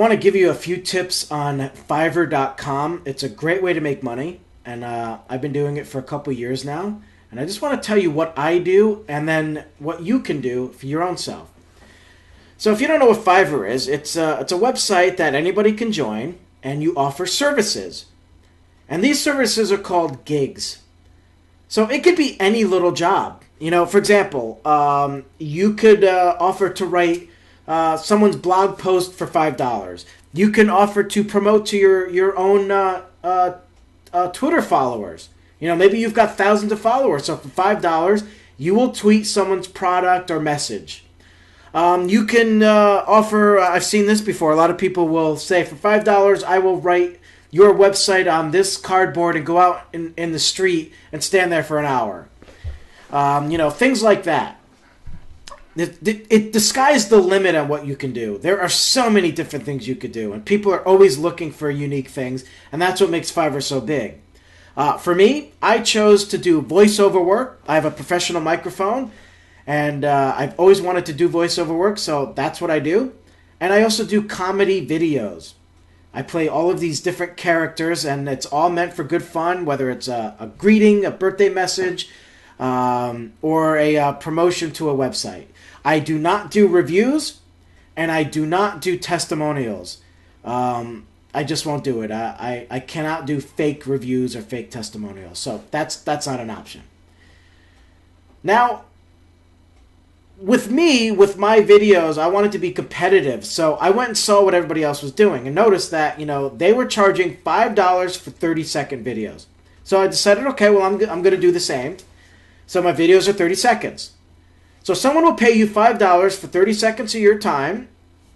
want to give you a few tips on Fiverr.com. It's a great way to make money, and I've been doing it for a couple years now. And I just want to tell you what I do and then what you can do for your own self. So if you don't know what Fiverr is, it's a website that anybody can join, and you offer services. And these services are called gigs. So it could be any little job. You know, for example, you could offer to write someone's blog post for $5. You can offer to promote to your own Twitter followers. You know, maybe you've got thousands of followers, so for $5, you will tweet someone's product or message. You can offer, I've seen this before, a lot of people will say, for $5, I will write your website on this cardboard and go out in the street and stand there for an hour. You know, things like that. The sky's the limit on what you can do. There are so many different things you could do, and people are always looking for unique things, and that's what makes Fiverr so big. For me, I chose to do voiceover work. I have a professional microphone, and I've always wanted to do voiceover work, so that's what I do. And I also do comedy videos. I play all of these different characters, and it's all meant for good fun, whether it's a greeting, a birthday message, or a promotion to a website. I do not do reviews, and I do not do testimonials. I just won't do it. I cannot do fake reviews or fake testimonials. So that's not an option. Now, with me, with my videos, I wanted to be competitive. So I went and saw what everybody else was doing and noticed that, you know, they were charging $5 for 30-second videos. So I decided, okay, well, I'm going to do the same. So my videos are 30 seconds. So someone will pay you $5 for 30 seconds of your time.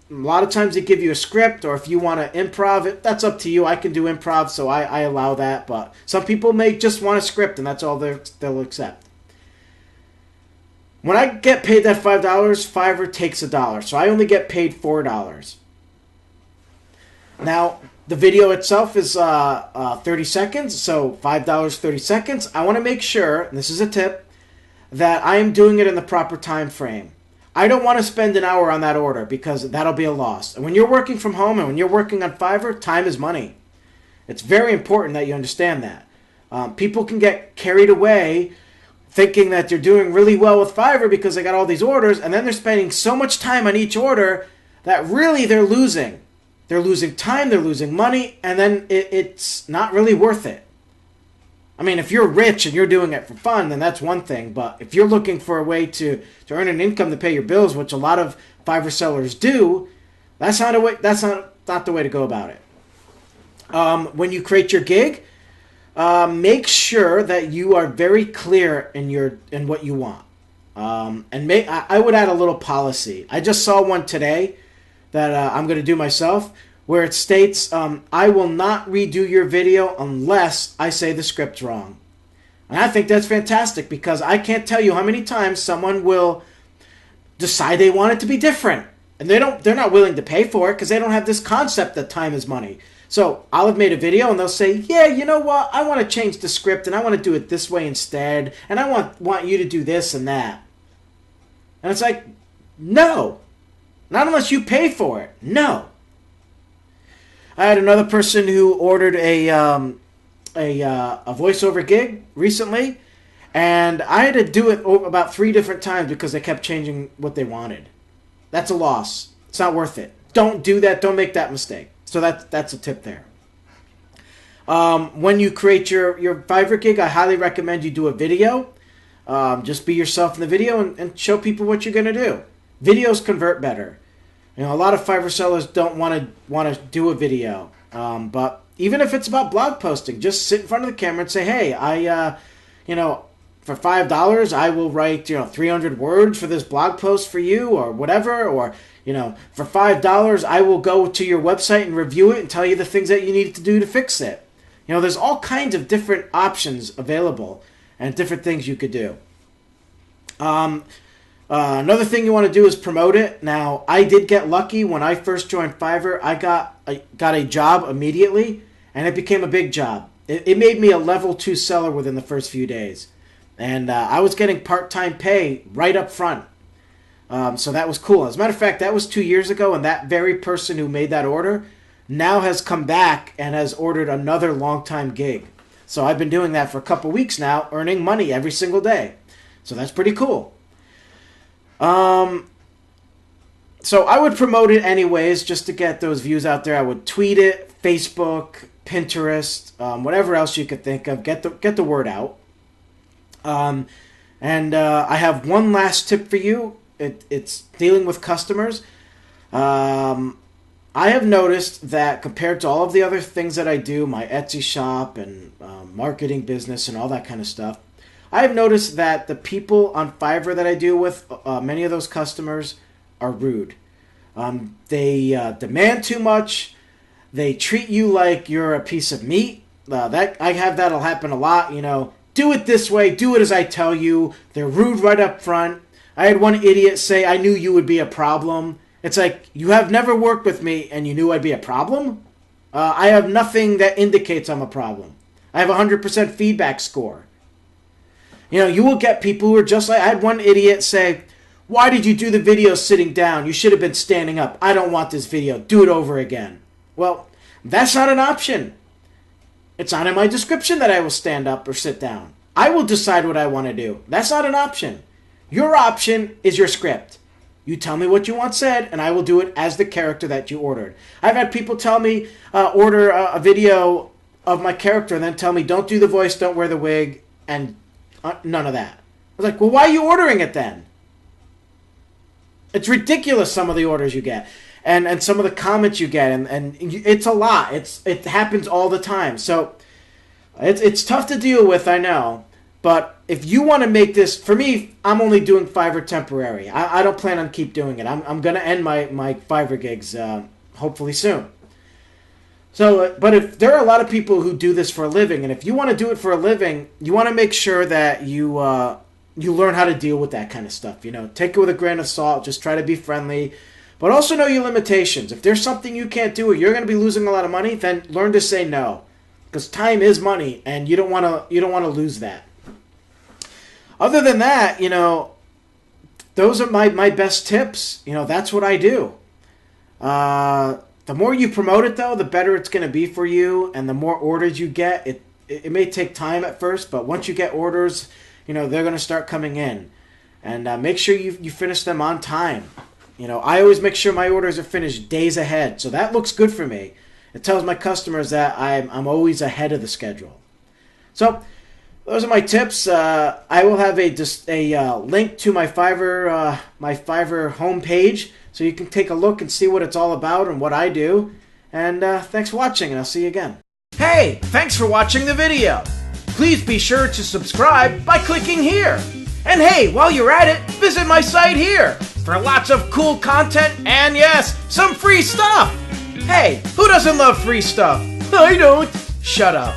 A lot of times they give you a script, or if you want to improv it, that's up to you. I can do improv, so I allow that. But some people may just want a script, and that's all they'll accept. When I get paid that $5, Fiverr takes $1. So I only get paid $4. Now, the video itself is 30 seconds, so $5, 30 seconds. I want to make sure, and this is a tip, that I am doing it in the proper time frame. I don't want to spend an hour on that order because that'll be a loss. And when you're working from home and when you're working on Fiverr, time is money. It's very important that you understand that. People can get carried away thinking that they're doing really well with Fiverr because they got all these orders, and then they're spending so much time on each order that really they're losing. They're losing time, they're losing money, and then it's not really worth it. I mean, if you're rich and you're doing it for fun, then that's one thing. But if you're looking for a way to earn an income to pay your bills, which a lot of Fiverr sellers do, that's not the way to go about it. When you create your gig, make sure that you are very clear in what you want. I would add a little policy. I just saw one today that I'm going to do myself, where it states, I will not redo your video unless I say the script's wrong. And I think that's fantastic because I can't tell you how many times someone will decide they want it to be different. And they're not willing to pay for it because they don't have this concept that time is money. So I'll have made a video and they'll say, yeah, you know what? I want to change the script and I want to do it this way instead. And I want you to do this and that. And it's like, no. Not unless you pay for it. No. I had another person who ordered a voiceover gig recently, and I had to do it about 3 different times because they kept changing what they wanted. That's a loss. It's not worth it. Don't do that. Don't make that mistake. So that's a tip there. When you create your Fiverr gig, I highly recommend you do a video. Just be yourself in the video and show people what you're going to do. Videos convert better. You know, a lot of Fiverr sellers don't want to do a video, but even if it's about blog posting, just sit in front of the camera and say, "Hey, for $5, I will write 300 words for this blog post for you, or whatever, or for $5, I will go to your website and review it and tell you the things that you need to do to fix it." There's all kinds of different options available and different things you could do. Another thing you want to do is promote it. Now, I did get lucky when I first joined Fiverr. I got a job immediately, and it became a big job. It made me a level 2 seller within the first few days. And I was getting part-time pay right up front. So that was cool. As a matter of fact, that was 2 years ago, and that very person who made that order now has come back and has ordered another long-time gig. So I've been doing that for a couple weeks now, earning money every single day. So that's pretty cool. So I would promote it anyways, just to get those views out there. I would tweet it, Facebook, Pinterest, whatever else you could think of. Get the word out. And I have one last tip for you. It's dealing with customers. I have noticed that compared to all of the other things that I do, my Etsy shop and marketing business and all that kind of stuff, I have noticed that the people on Fiverr that I deal with, many of those customers are rude. They demand too much. They treat you like you're a piece of meat. That'll happen a lot. Do it this way. Do it as I tell you. They're rude right up front. I had one idiot say, "I knew you would be a problem." It's like, you have never worked with me and you knew I'd be a problem? I have nothing that indicates I'm a problem. I have a 100% feedback score. You will get people who are just like, I had one idiot say, "Why did you do the video sitting down? You should have been standing up. I don't want this video. Do it over again." Well, that's not an option. It's not in my description that I will stand up or sit down. I will decide what I want to do. That's not an option. Your option is your script. You tell me what you want said, and I will do it as the character that you ordered. I've had people tell me, order a video of my character and then tell me, don't do the voice, don't wear the wig, and none of that. I was like, well, why are you ordering it then? It's ridiculous, some of the orders you get. And some of the comments you get, and it's a lot. It happens all the time. So it's tough to deal with, I know. But if you want to make this, for me, I'm only doing Fiverr temporary. I don't plan on keep doing it. I'm going to end my Fiverr gigs hopefully soon. So, but if there are a lot of people who do this for a living, and if you want to do it for a living, you want to make sure that you learn how to deal with that kind of stuff. Take it with a grain of salt. Just try to be friendly. But also know your limitations. If there's something you can't do or you're going to be losing a lot of money, then learn to say no. Because time is money, and you don't want to lose that. Other than that, those are my best tips. That's what I do. The more you promote it, though, the better it's going to be for you, and the more orders you get. It may take time at first, but once you get orders, they're going to start coming in. And make sure you finish them on time. I always make sure my orders are finished days ahead, so that looks good for me. It tells my customers that I'm always ahead of the schedule. So those are my tips. I will have a link to my Fiverr homepage, so you can take a look and see what it's all about and what I do. And thanks for watching, and I'll see you again. Hey, thanks for watching the video. Please be sure to subscribe by clicking here. And hey, while you're at it, visit my site here for lots of cool content and, yes, some free stuff. Hey, who doesn't love free stuff? I don't. Shut up.